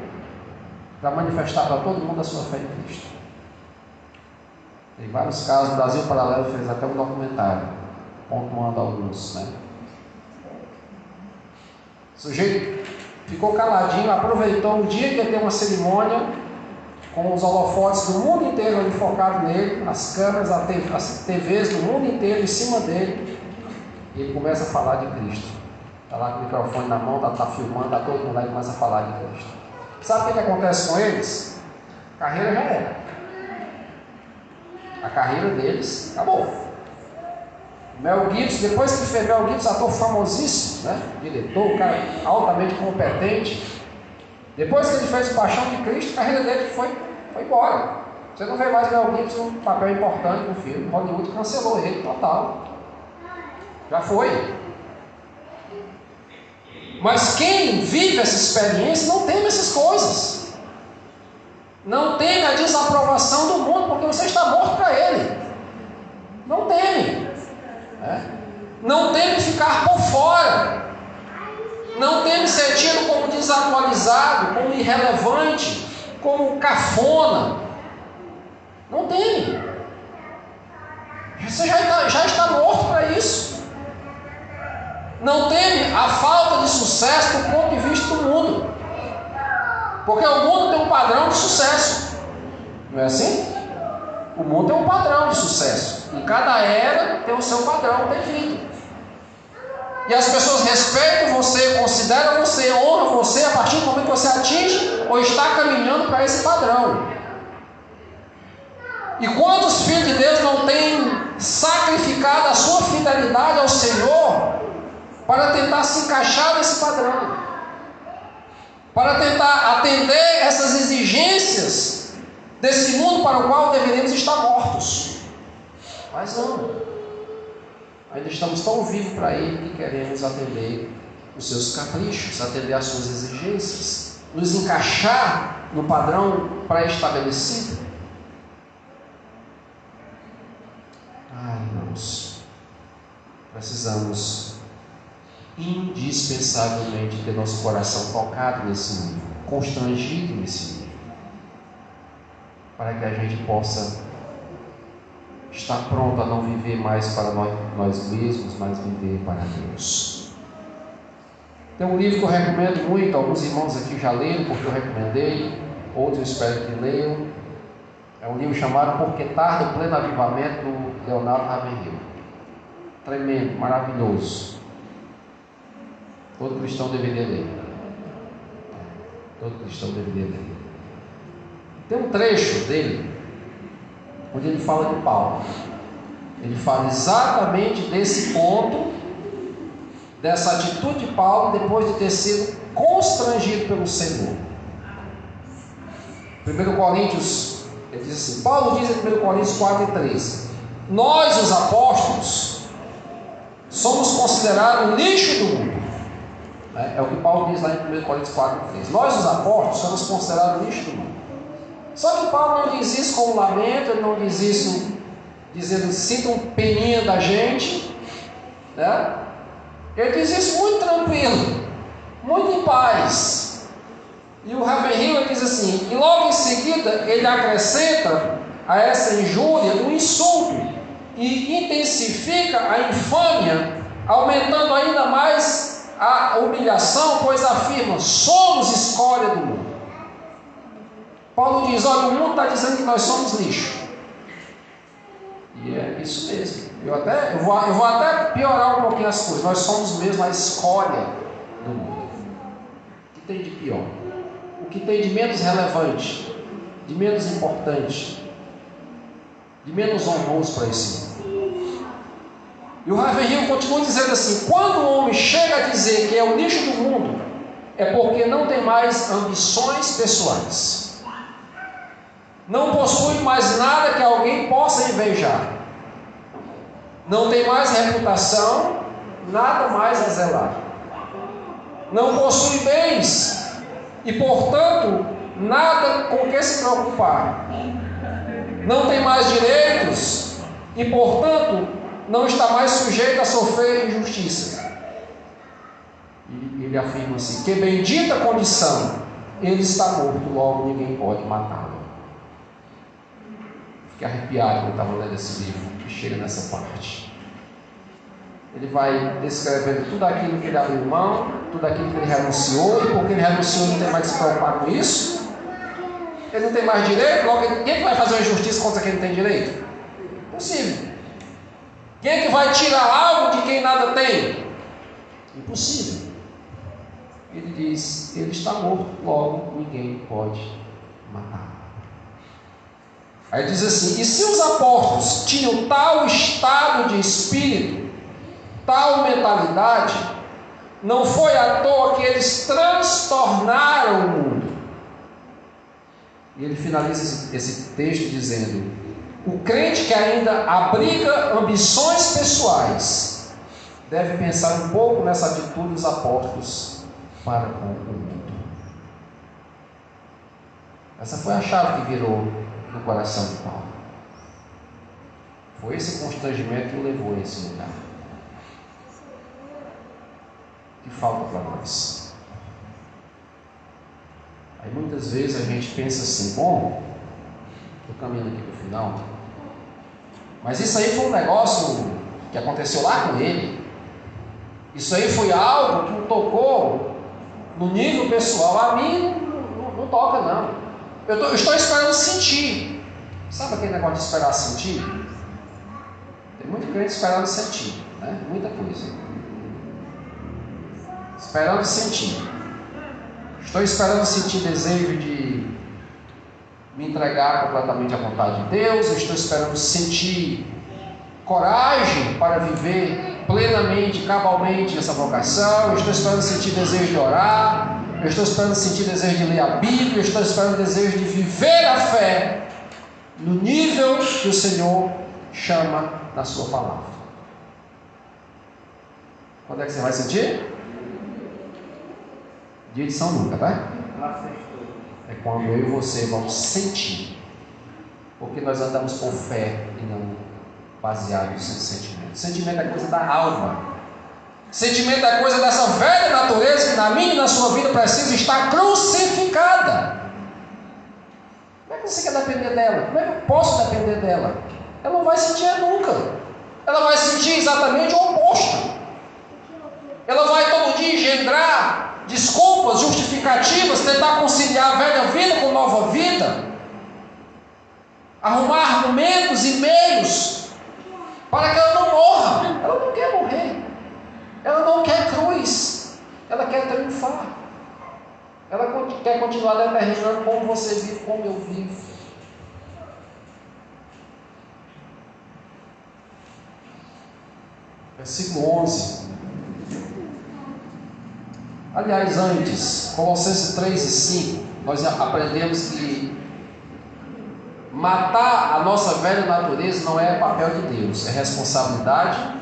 para manifestar para todo mundo a sua fé em Cristo. Tem vários casos. O Brasil Paralelo fez até um documentário pontuando alguns, né? O sujeito ficou caladinho, aproveitou o dia que ia ter uma cerimônia com os holofotes do mundo inteiro ali focado nele, as câmeras, as TVs do mundo inteiro em cima dele, e ele começa a falar de Cristo. Está lá com o microfone na mão, está filmando, está todo mundo lá e começa a falar de Cristo. Sabe o que acontece com eles? A carreira já era. A carreira deles acabou. Mel Gibson, depois que fez Mel Gibson, ator famosíssimo, né? Diretor, um cara altamente competente. Depois que ele fez o Paixão de Cristo, a carreira dele foi embora. Você não vê mais Mel Gibson um papel importante no filme. Hollywood cancelou ele total. Já foi. Mas quem vive essa experiência não teme essas coisas. Não teme a desaprovação do mundo, porque você está morto para ele. Não teme. Não teme ficar por fora. Não teme ser tido como desatualizado, como irrelevante, como cafona. Não teme. Você já está morto para isso. Não teme a falta de sucesso do ponto de vista do mundo. Porque o mundo tem um padrão de sucesso. Não é assim? O mundo tem um padrão de sucesso. E cada era tem o seu padrão devido. E as pessoas respeitam você, consideram você, honram você a partir do momento que você atinge ou está caminhando para esse padrão. E quantos filhos de Deus não têm sacrificado a sua fidelidade ao Senhor para tentar se encaixar nesse padrão, para tentar atender essas exigências desse mundo para o qual deveríamos estar mortos? Mas não, ainda estamos tão vivos para Ele que queremos atender os seus caprichos, atender às suas exigências, nos encaixar no padrão pré-estabelecido. Irmãos, precisamos indispensavelmente ter nosso coração tocado nesse nível, constrangido nesse nível, para que a gente possa estar pronto a não viver mais para nós mesmos, mas viver para Deus. Tem um livro que eu recomendo muito, alguns irmãos aqui já leram, porque eu recomendei, outros eu espero que leiam. É um livro chamado Porque Tarda o Pleno Avivamento, do Leonardo Ravenhill. Tremendo, maravilhoso. Todo cristão deveria ler. Todo cristão deveria ler. Tem um trecho dele, onde ele fala de Paulo. Ele fala exatamente desse ponto, dessa atitude de Paulo, depois de ter sido constrangido pelo Senhor. 1 Coríntios, ele diz assim, Paulo diz em 1 Coríntios 4:13, nós os apóstolos somos considerados o lixo do mundo. É o que Paulo diz lá em 1 Coríntios 4:13. Nós os apóstolos somos considerados o lixo do mundo. Só que Paulo não diz isso com um lamento, ele não diz isso dizendo, sintam peninha da gente, né? Ele diz isso muito tranquilo, muito em paz. E o Ravenhill ele diz assim, e logo em seguida ele acrescenta a essa injúria um insulto e intensifica a infâmia, aumentando ainda mais a humilhação, pois afirma, somos escória do mundo. Paulo diz, olha, o mundo está dizendo que nós somos lixo. E é isso mesmo. Eu vou até piorar um pouquinho as coisas. Nós somos mesmo a escória do mundo. O que tem de pior? O que tem de menos relevante, de menos importante, de menos honroso para esse mundo? E o Ravenhill continua dizendo assim, quando o homem chega a dizer que é o lixo do mundo, é porque não tem mais ambições pessoais. Não possui mais nada que alguém possa invejar. Não tem mais reputação, nada mais a zelar. Não possui bens e, portanto, nada com que se preocupar. Não tem mais direitos e, portanto, não está mais sujeito a sofrer injustiça. E ele afirma assim, que bendita condição, ele está morto, logo ninguém pode matá-lo. Fiquei arrepiado quando estava lendo esse livro, que chega nessa parte. Ele vai descrevendo tudo aquilo que ele abriu mão, tudo aquilo que ele renunciou, e porque ele renunciou não tem mais que se preocupar com isso. Ele não tem mais direito, logo quem é que vai fazer uma injustiça contra quem não tem direito? Impossível. Quem é que vai tirar algo de quem nada tem? Impossível. Ele diz, ele está morto, logo ninguém pode matar. Aí diz assim, e se os apóstolos tinham tal estado de espírito, tal mentalidade, não foi à toa que eles transtornaram o mundo. E ele finaliza esse texto dizendo, o crente que ainda abriga ambições pessoais, deve pensar um pouco nessa atitude dos apóstolos para com o mundo. Essa foi a chave que virou no coração de Paulo. Foi esse constrangimento que o levou a esse lugar. que falta para nós. Aí muitas vezes a gente pensa assim, bom, estou caminhando aqui para o final, mas isso aí foi um negócio que aconteceu lá com ele. Isso aí foi algo que o tocou no nível pessoal. A mim não toca, não. Eu estou esperando sentir. Sabe aquele negócio de esperar sentir? Tem muito crente esperando sentir, né? Muita coisa. Esperando sentir. Estou esperando sentir desejo de me entregar completamente à vontade de Deus. Eu estou esperando sentir coragem para viver plenamente, cabalmente essa vocação. Eu estou esperando sentir desejo de orar. Eu estou esperando sentir desejo de ler a Bíblia. Eu estou esperando desejo de viver a fé no nível que o Senhor chama na sua palavra. Quando é que você vai sentir? Dia de São Lucas, tá? É quando eu e você vamos sentir. Porque nós andamos por fé e não baseados em sentimento. Sentimento é coisa da alma. Sentimento é coisa dessa velha natureza que na minha e na sua vida precisa estar crucificada. Como é que você quer depender dela? Como é que eu posso depender dela? Ela não vai sentir nunca. Ela vai sentir exatamente o oposto. Ela vai todo dia engendrar desculpas, justificativas, tentar conciliar a velha vida com nova vida, arrumar argumentos e meios para que ela não morra. Ela não quer morrer. Ela não quer cruz. Ela quer triunfar. Ela quer continuar determinando como você vive, como eu vivo. Versículo 11. Aliás, antes, Colossenses 3 e 5, nós aprendemos que matar a nossa velha natureza não é papel de Deus, é responsabilidade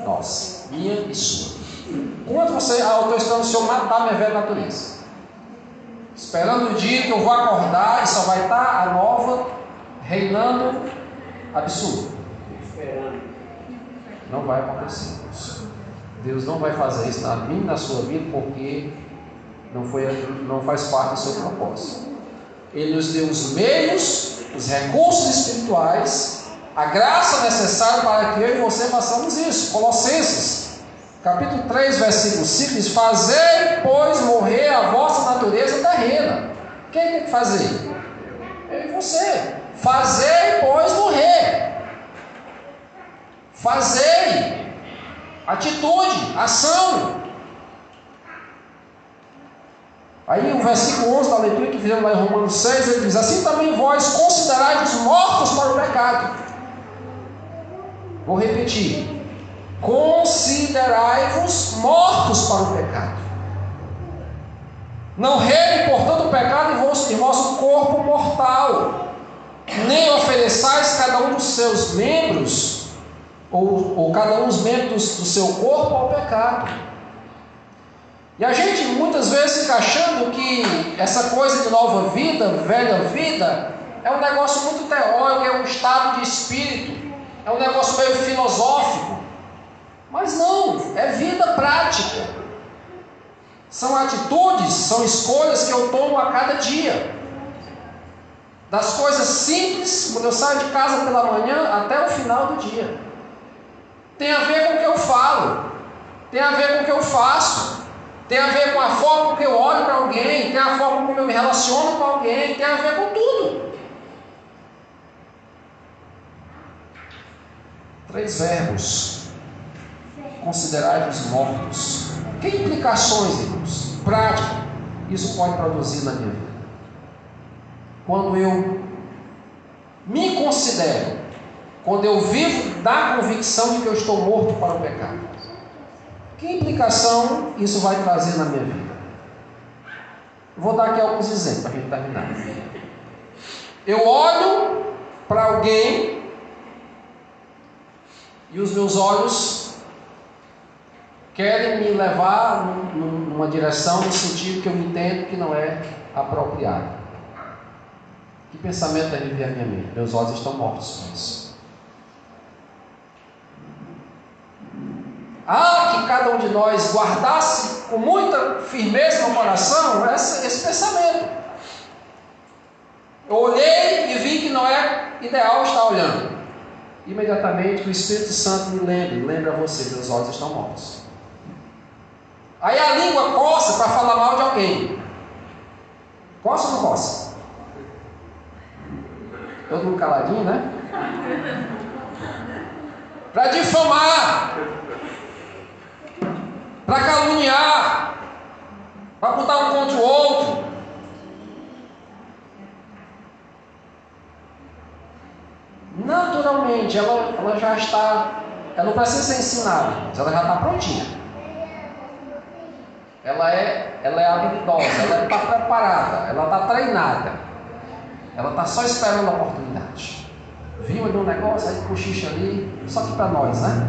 nossa, minha e sua. Quando eu estou esperando o Senhor matar minha velha natureza, esperando o dia que eu vou acordar e só vai estar a nova reinando absoluta. Não vai acontecer isso. Deus não vai fazer isso na minha e na sua vida, porque não faz parte do seu propósito. Ele nos deu os meios, os recursos espirituais, a graça necessária para que eu e você façamos isso. Colossenses, capítulo 3, versículo 5 diz: fazei, pois, morrer a vossa natureza terrena. Quem tem que fazer? Eu e você. Fazei, pois, morrer. Fazei. Atitude, ação. Aí o versículo 11 da leitura que fizemos lá em Romanos 6, ele diz: assim também vós considerai-vos mortos para o pecado. Vou repetir: considerai-vos mortos para o pecado. Não reine, portanto, o pecado em vosso corpo mortal, nem ofereçais cada um dos seus membros, ou cada um dos membros do seu corpo ao pecado. E a gente muitas vezes fica achando que essa coisa de nova vida, velha vida, é um negócio muito teórico, é um estado de espírito, é um negócio meio filosófico. Mas não, é vida prática. São atitudes, são escolhas que eu tomo a cada dia. Das coisas simples, quando eu saio de casa pela manhã até o final do dia. Tem a ver com o que eu falo, tem a ver com o que eu faço, tem a ver com a forma com que eu olho para alguém, tem a forma como eu me relaciono com alguém, tem a ver com tudo. 3 verbos. Considerai-vos mortos. Que implicações, irmãos, práticas, isso pode produzir na minha vida? Quando eu me considero, quando eu vivo da convicção de que eu estou morto para o pecado, que implicação isso vai trazer na minha vida? Vou dar aqui alguns exemplos para a gente terminar. Eu olho para alguém e os meus olhos querem me levar numa direção, no sentido que eu entendo que não é apropriado. Que pensamento deve vir à minha mente? Meus olhos estão mortos com isso. Que cada um de nós guardasse com muita firmeza no coração esse pensamento. Eu olhei e vi que não é ideal estar olhando. Imediatamente o Espírito Santo me lembra a você, meus olhos estão mortos. Aí a língua coça para falar mal de alguém. Coça ou não coça? Todo mundo caladinho, né? Para difamar, para caluniar, para botar um contra o outro. Naturalmente, ela já está, ela não precisa ser ensinada, mas ela já está prontinha. Ela é habilidosa, ela está preparada, ela está treinada. Ela está só esperando a oportunidade. Viu ali um negócio, aí cochicha ali, só que para nós, né?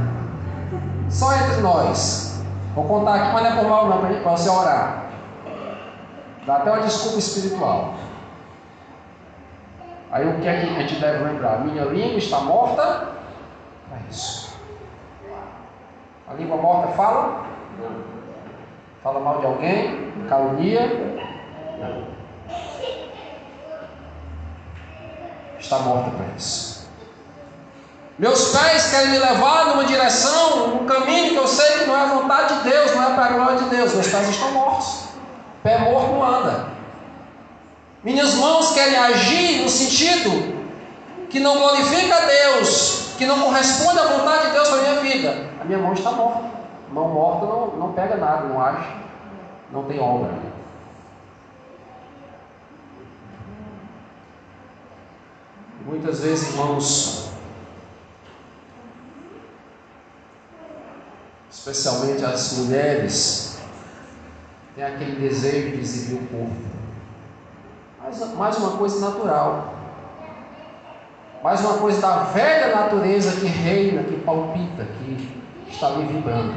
Só entre nós. Vou contar aqui, mas não é por mal não, para você orar. Dá até uma desculpa espiritual. Aí o que é que a gente deve lembrar? Minha língua está morta para isso. A língua morta fala? Fala mal de alguém? Calunia? Não. Está morta para isso. Meus pés querem me levar numa direção, num caminho que eu sei que não é a vontade de Deus, não é para a glória de Deus. Meus pés estão mortos. Pé morto não anda. Minhas mãos querem agir no sentido que não glorifica a Deus, que não corresponde à vontade de Deus para a minha vida. A minha mão está morta. Mão morta não pega nada, não age, não tem obra. Muitas vezes, irmãos, especialmente as mulheres, têm aquele desejo de exibir o corpo. Mais uma coisa natural. Mais uma coisa da velha natureza que reina, que palpita, que está ali vibrando.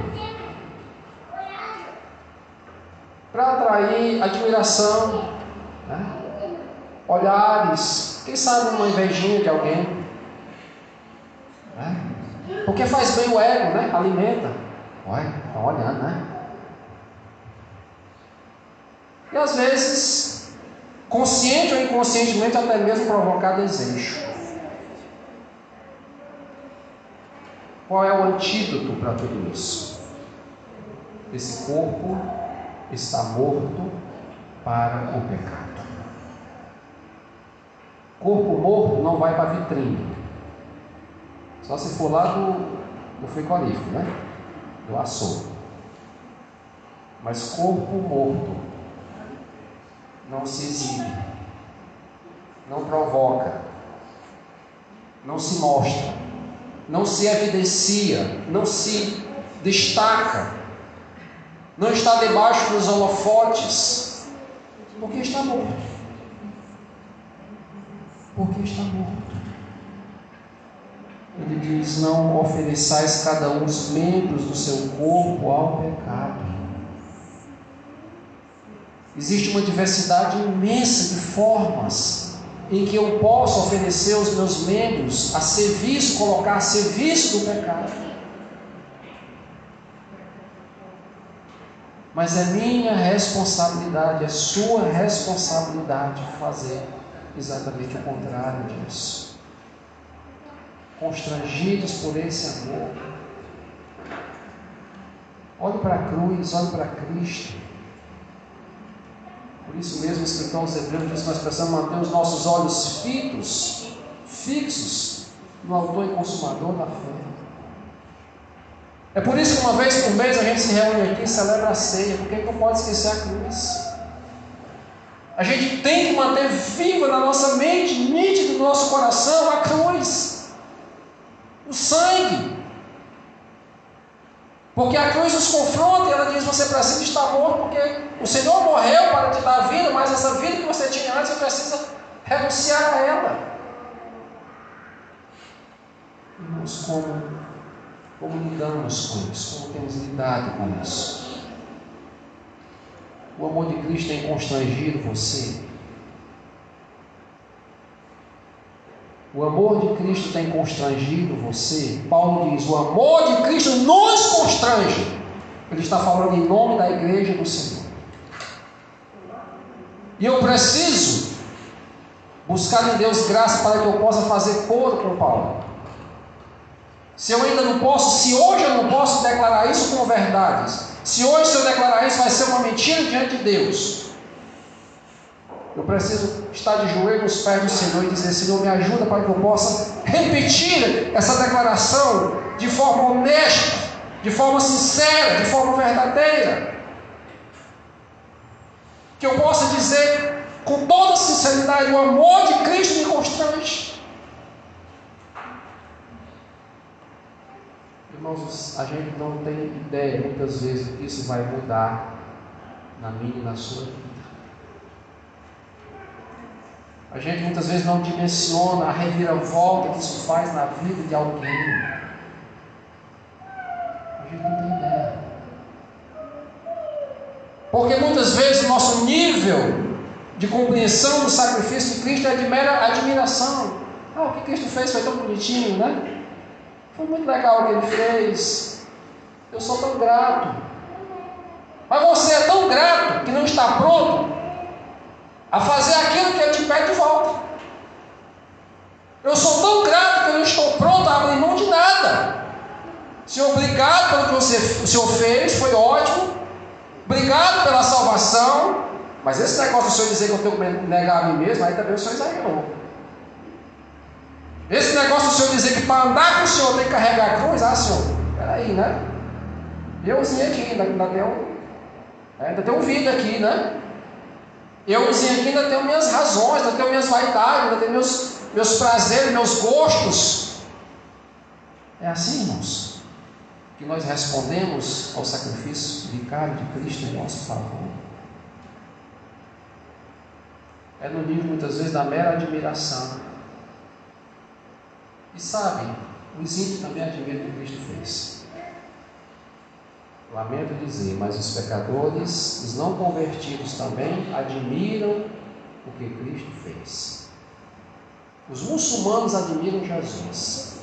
Para atrair admiração, né? Olhares, quem sabe uma invejinha de alguém. Né? Porque faz bem o ego, né? Alimenta. Olha, estão olhando, né? E às vezes, consciente ou inconscientemente, até mesmo provocar desejo. Qual é o antídoto para tudo isso? Esse corpo está morto para o pecado. Corpo morto não vai para a vitrine. Só se for lá do frigorífico, né? Do açougue. Mas corpo morto não se exibe, não provoca, não se mostra, não se evidencia, não se destaca, não está debaixo dos holofotes, porque está morto. Porque está morto. Ele diz: não ofereçais cada um os membros do seu corpo ao pecado. Existe uma diversidade imensa de formas em que eu posso oferecer os meus membros a serviço, colocar a serviço do pecado. Mas é minha responsabilidade, é sua responsabilidade fazer exatamente o contrário disso. Constrangidos por esse amor, olhe para a cruz, olhe para Cristo. Por isso mesmo o escritor aos Hebreus diz que nós precisamos manter os nossos olhos fixos no autor e consumador da fé. É por isso que uma vez por mês a gente se reúne aqui e celebra a ceia, porque não pode esquecer a cruz. A gente tem que manter viva na nossa mente, nítida no nosso coração, a cruz, o sangue. Porque a cruz nos confronta e ela diz: você precisa estar morto, porque o Senhor morreu para te dar vida, mas essa vida que você tinha antes, você precisa renunciar a ela. Irmãos, como lidamos com isso? Como temos lidado com isso? O amor de Cristo tem constrangido você? O O amor de Cristo tem constrangido você? Paulo diz, o amor de Cristo nos constrange. Ele está falando em nome da igreja do Senhor. E eu preciso buscar em Deus graça para que eu possa fazer coro com Paulo. Se eu ainda não posso, se hoje eu não posso declarar isso com verdades, se hoje eu declarar isso vai ser uma mentira diante de Deus, eu preciso estar de joelho nos pés do Senhor e dizer, Senhor, me ajuda para que eu possa repetir essa declaração de forma honesta, de forma sincera, de forma verdadeira. Que eu possa dizer com toda sinceridade, o amor de Cristo me constrange. Irmãos, a gente não tem ideia muitas vezes do que isso vai mudar na minha e na sua vida. A gente muitas vezes não dimensiona a reviravolta que isso faz na vida de alguém. A gente não tem ideia. Porque muitas vezes o nosso nível de compreensão do sacrifício de Cristo é de mera admiração. O que Cristo fez foi tão bonitinho, né? Foi muito legal o que Ele fez. Eu sou tão grato. Mas você é tão grato que não está pronto a fazer aquilo que Ele te pede de volta. Eu sou tão grato que eu não estou pronto a abrir mão de nada. Senhor, obrigado pelo que o Senhor fez, foi ótimo. Obrigado pela salvação. Mas esse negócio do Senhor dizer que eu tenho que negar a mim mesmo, aí também o Senhor exagerou. Esse negócio do Senhor dizer que para andar com o Senhor tem que carregar a cruz, Senhor, peraí, né? Euzinho aqui, ainda tenho vida aqui, né? Euzinho aqui ainda tenho minhas razões, ainda tenho minhas vaidades, ainda tenho meus prazeres, meus gostos. É assim, irmãos, que nós respondemos ao sacrifício vicário de Cristo em nosso favor. É no nível, muitas vezes, da mera admiração. E sabem, os ímpios também admiram o que Cristo fez. Lamento dizer, mas os pecadores, os não convertidos também admiram o que Cristo fez. Os muçulmanos admiram Jesus.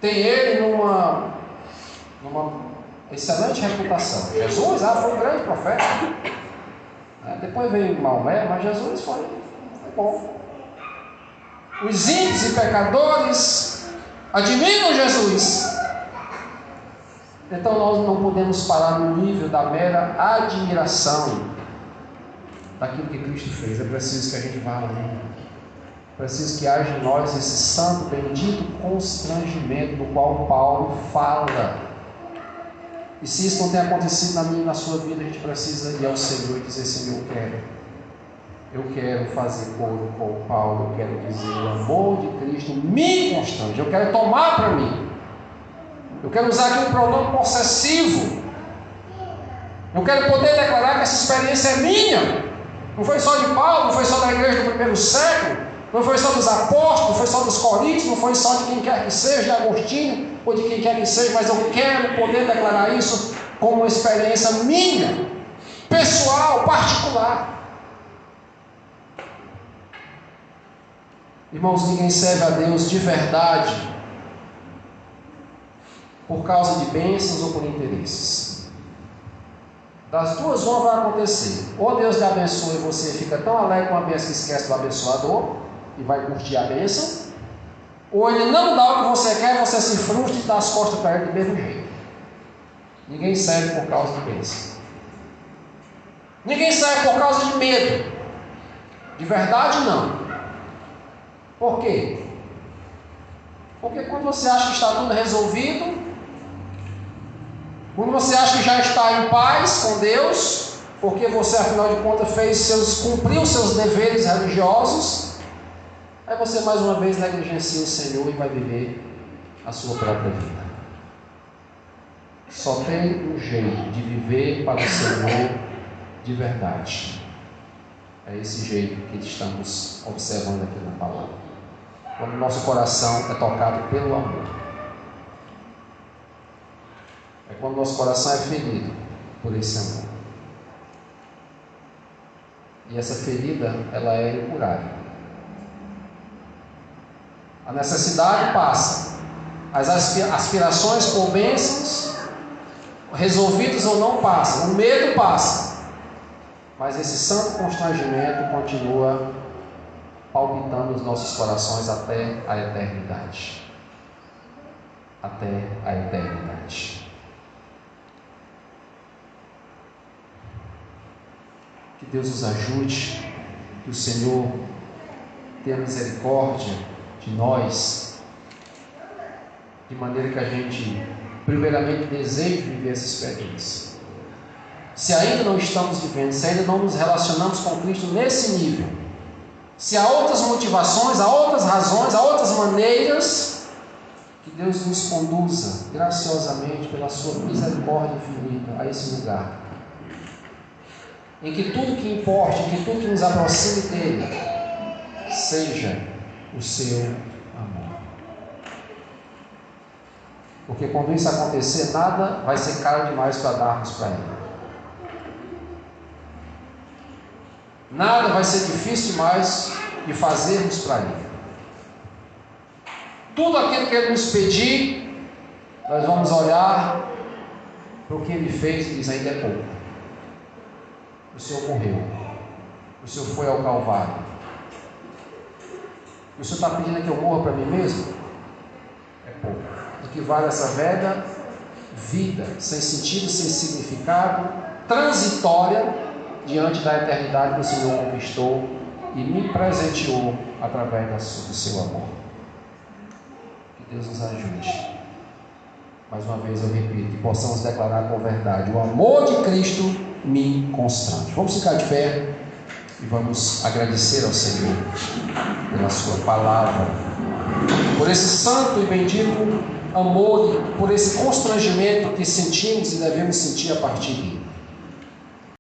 Tem ele numa excelente reputação. Jesus foi um grande profeta. Depois veio Maomé, mas Jesus foi bom. Os ímpios e pecadores admiram Jesus. Então nós não podemos parar no nível da mera admiração daquilo que Cristo fez. É preciso que a gente vá além. É preciso que haja em nós esse santo, bendito constrangimento do qual Paulo fala. E se isso não tem acontecido na minha e na sua vida, a gente precisa ir ao Senhor e dizer, Senhor, eu quero fazer coro com Paulo, eu quero dizer, o amor de Cristo me constrange, eu quero tomar para mim. Eu quero usar aqui um pronome possessivo. Eu quero poder declarar que essa experiência é minha. Não foi só de Paulo, não foi só da igreja do primeiro século, não foi só dos apóstolos, não foi só dos coríntios, não foi só de quem quer que seja, de Agostinho, ou de quem quer que seja, mas eu quero poder declarar isso como uma experiência minha, pessoal, particular. Irmãos, ninguém serve a Deus de verdade por causa de bênçãos ou por interesses. Das duas, uma vai acontecer. Ou Deus lhe abençoa e você fica tão alegre com a bênção que esquece do abençoador e vai curtir a bênção. Ou Ele não dá o que você quer, você se frustra e dá as costas para Ele do mesmo jeito. Ninguém serve por causa de bênção. Ninguém serve por causa de medo. De verdade, não. Por quê? Porque quando você acha que está tudo resolvido, quando você acha que já está em paz com Deus, porque você, afinal de contas, cumpriu seus deveres religiosos, aí você mais uma vez negligencia o Senhor e vai viver a sua própria vida. Só tem um jeito de viver para o Senhor de verdade. É esse jeito que estamos observando aqui na palavra. Quando o nosso coração é tocado pelo amor. É quando o nosso coração é ferido por esse amor. E essa ferida, ela é incurável. A necessidade passa. As aspirações por bênçãos, resolvidas ou não, passam. O medo passa. Mas esse santo constrangimento continua palpitando os nossos corações até a eternidade. Até a eternidade. Que Deus nos ajude, que o Senhor tenha misericórdia de nós, de maneira que a gente, primeiramente, deseje viver essa experiência. Se ainda não estamos vivendo, se ainda não nos relacionamos com Cristo nesse nível, se há outras motivações, há outras razões, há outras maneiras, que Deus nos conduza graciosamente pela sua misericórdia infinita a esse lugar, em que tudo que importe, em que tudo que nos aproxime dele, seja o seu amor. Porque quando isso acontecer, nada vai ser caro demais para darmos para ele. Nada vai ser difícil demais de fazermos para ele. Tudo aquilo que ele nos pedir, nós vamos olhar para o que ele fez e diz: ainda é pouco. O Senhor morreu. O Senhor foi ao Calvário. O Senhor está pedindo que eu morra para mim mesmo? É pouco. O que vale essa velha vida, sem sentido, sem significado, transitória, diante da eternidade que o Senhor conquistou e me presenteou através do seu amor. Que Deus nos ajude. Mais uma vez eu repito, que possamos declarar com verdade: o amor de Cristo me constrange. Vamos ficar de pé e vamos agradecer ao Senhor pela sua palavra, por esse santo e bendito amor, por esse constrangimento que sentimos e devemos sentir a partir dele.